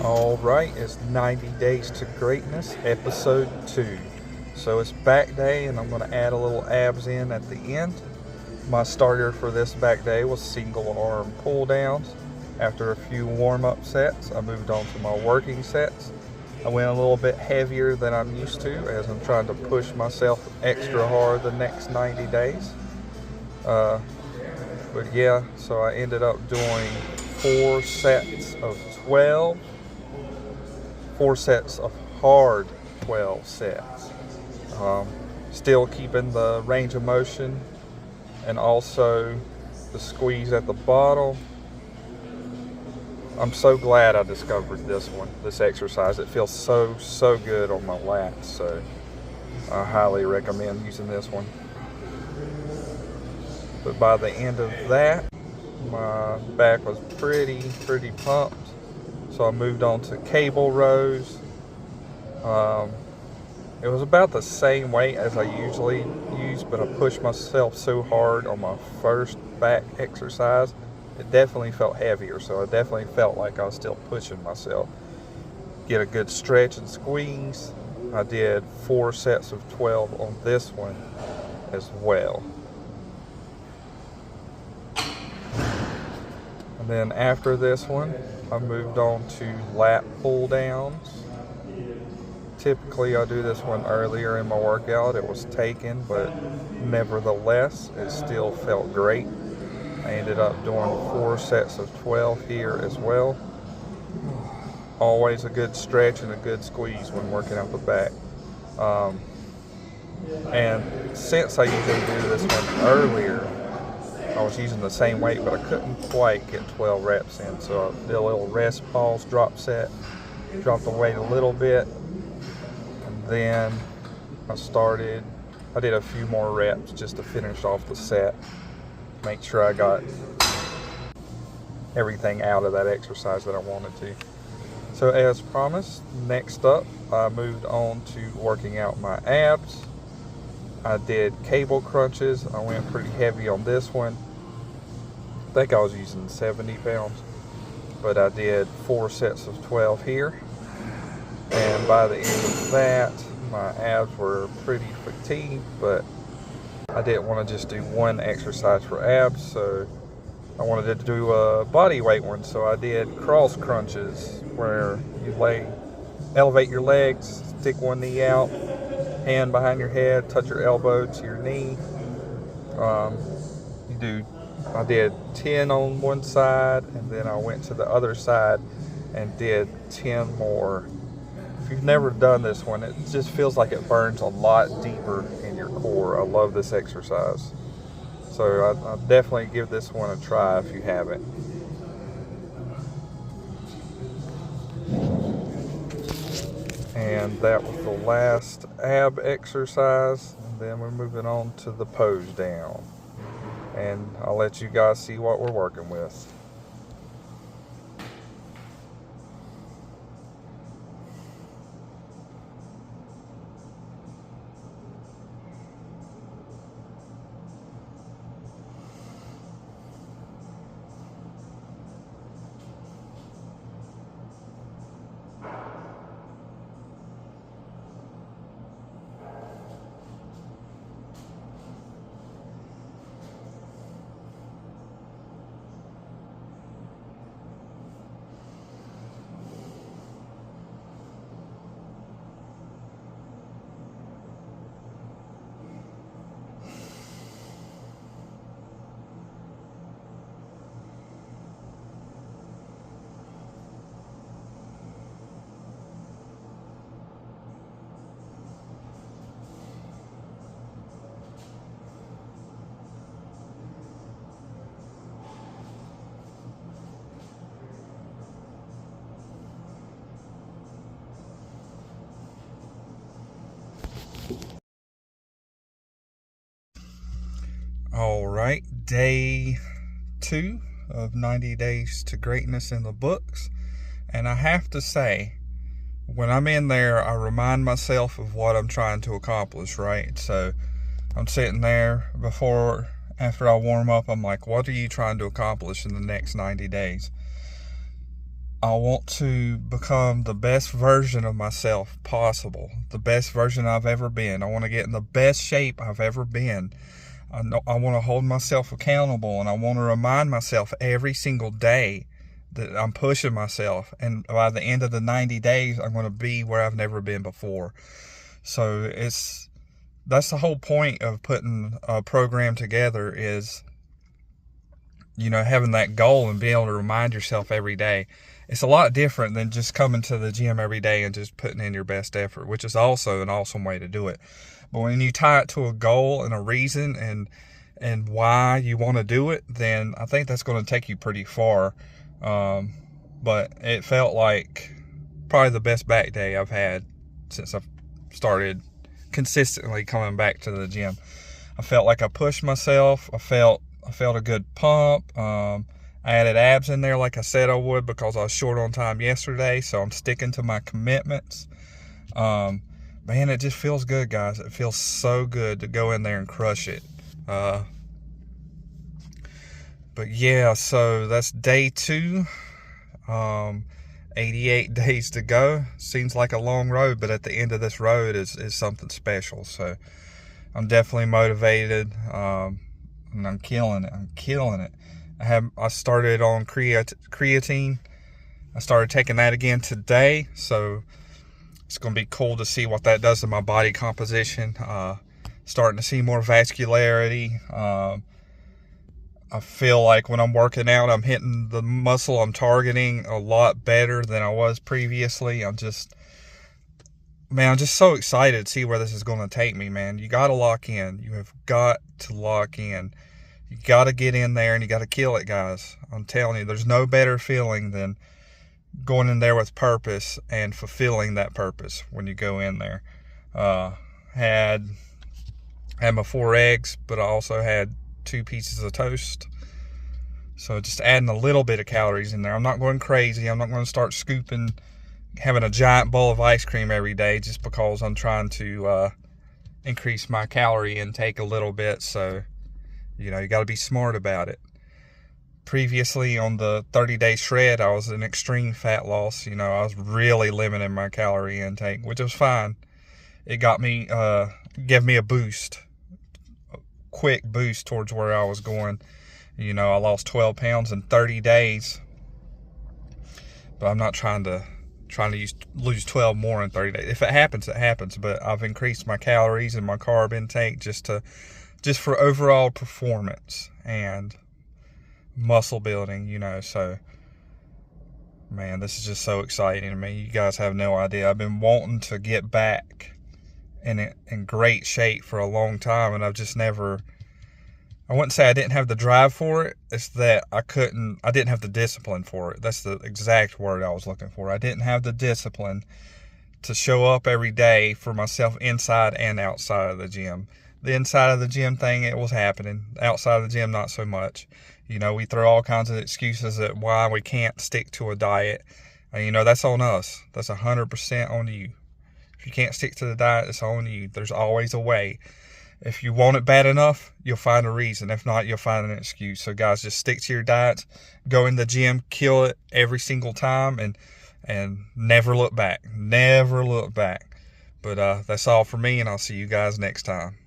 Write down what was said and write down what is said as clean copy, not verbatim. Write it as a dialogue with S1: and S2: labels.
S1: All right, it's 90 Days to Greatness, episode 2. So it's back day, and I'm going to add a little abs in at the end. My starter for this back day was single arm pull downs. After a few warm up sets, I moved on to my working sets. I went a little bit heavier than I'm used to as I'm trying to push myself extra hard the next 90 days. But yeah, so I ended up doing 4 sets of 12. 4 sets of hard 12 sets. Still keeping the range of motion and also the squeeze at the bottom. I'm so glad I discovered this exercise. It feels so good on my lats, so I highly recommend using this one. But by the end of that, my back was pretty pumped. So I moved on to cable rows. It was about the same weight as I usually use, but I pushed myself so hard on my first back exercise. It definitely felt heavier, so I definitely felt like I was still pushing myself. Get a good stretch and squeeze. I did 4 sets of 12 on this one as well. And then after this one, I moved on to lat pull downs. Typically I do this one earlier in my workout. It was taken, but nevertheless, it still felt great. I ended up doing 4 sets of 12 here as well. Always a good stretch and a good squeeze when working out the back. And since I usually do this one earlier, I was using the same weight, but I couldn't quite get 12 reps in. So I did a little rest, pause, drop set, dropped the weight a little bit, and then I did a few more reps just to finish off the set, make sure I got everything out of that exercise that I wanted to. So as promised, next up, I moved on to working out my abs. I did cable crunches. I went pretty heavy on this one. I think I was using 70 pounds, but I did 4 sets of 12 here. And by the end of that, my abs were pretty fatigued, but I didn't want to just do one exercise for abs, so I wanted to do a body weight one. So I did cross crunches, where you elevate your legs, stick one knee out, hand behind your head, touch your elbow to your knee. I did 10 on one side, and then I went to the other side and did 10 more. If you've never done this one, it just feels like it burns a lot deeper in your core. I love this exercise. So I'll definitely give this one a try if you haven't. And that was the last ab exercise. And then we're moving on to the pose down. And I'll let you guys see what we're working with. All right, day 2 of 90 Days to Greatness in the books. And I have to say, when I'm in there, I remind myself of what I'm trying to accomplish, right? So I'm sitting there after I warm up, I'm like, what are you trying to accomplish in the next 90 days? I want to become the best version of myself possible, the best version I've ever been. I want to get in the best shape I've ever been. I want to hold myself accountable, and I want to remind myself every single day that I'm pushing myself. And by the end of the 90 days, I'm going to be where I've never been before. So that's the whole point of putting a program together, is, having that goal and being able to remind yourself every day. It's a lot different than just coming to the gym every day and just putting in your best effort, which is also an awesome way to do it. But when you tie it to a goal and a reason and why you want to do it, then I think that's going to take you pretty far. But it felt like probably the best back day I've had since I've started consistently coming back to the gym. I felt like I pushed myself. I felt a good pump. I added abs in there like I said I would, because I was short on time yesterday, so I'm sticking to my commitments. Man, it just feels good, guys. It feels so good to go in there and crush it. But yeah, so that's day 2. 88 days to go. Seems like a long road, but at the end of this road is something special. So I'm definitely motivated, and I'm killing it. I started on creatine. I started taking that again today, so it's going to be cool to see what that does to my body composition. Starting to see more vascularity. I feel like when I'm working out, I'm hitting the muscle I'm targeting a lot better than I was previously. I'm just so excited to see where this is going to take me, man. You got to lock in. You have got to lock in. You got to get in there and you got to kill it, guys. I'm telling you, there's no better feeling than going in there with purpose and fulfilling that purpose when you go in there. Had my 4 eggs, but I also had 2 pieces of toast. So just adding a little bit of calories in there. I'm not going crazy. I'm not going to start having a giant bowl of ice cream every day just because I'm trying to increase my calorie intake a little bit. So, you got to be smart about it. Previously on the 30-day shred, I was in extreme fat loss. I was really limiting my calorie intake, which was fine. It gave me a boost. Quick boost towards where I was going. I lost 12 pounds in 30 days, but I'm not trying to lose 12 more in 30 days. If it happens, it happens. But I've increased my calories and my carb intake just for overall performance and muscle building. So, man, this is just so exciting to me. You guys have no idea. I've been wanting to get back in great shape for a long time, and I've just never. I wouldn't say I didn't have the drive for it. It's that I didn't have the discipline for it. That's the exact word I was looking for. I didn't have the discipline to show up every day for myself inside and outside of the gym. The inside of the gym thing, it was happening. Outside of the gym, not so much. We throw all kinds of excuses at why we can't stick to a diet. And, that's on us. That's 100% on you. If you can't stick to the diet, it's on you. There's always a way. If you want it bad enough, you'll find a reason. If not, you'll find an excuse. So, guys, just stick to your diet. Go in the gym, kill it every single time, and never look back. Never look back. But that's all for me, and I'll see you guys next time.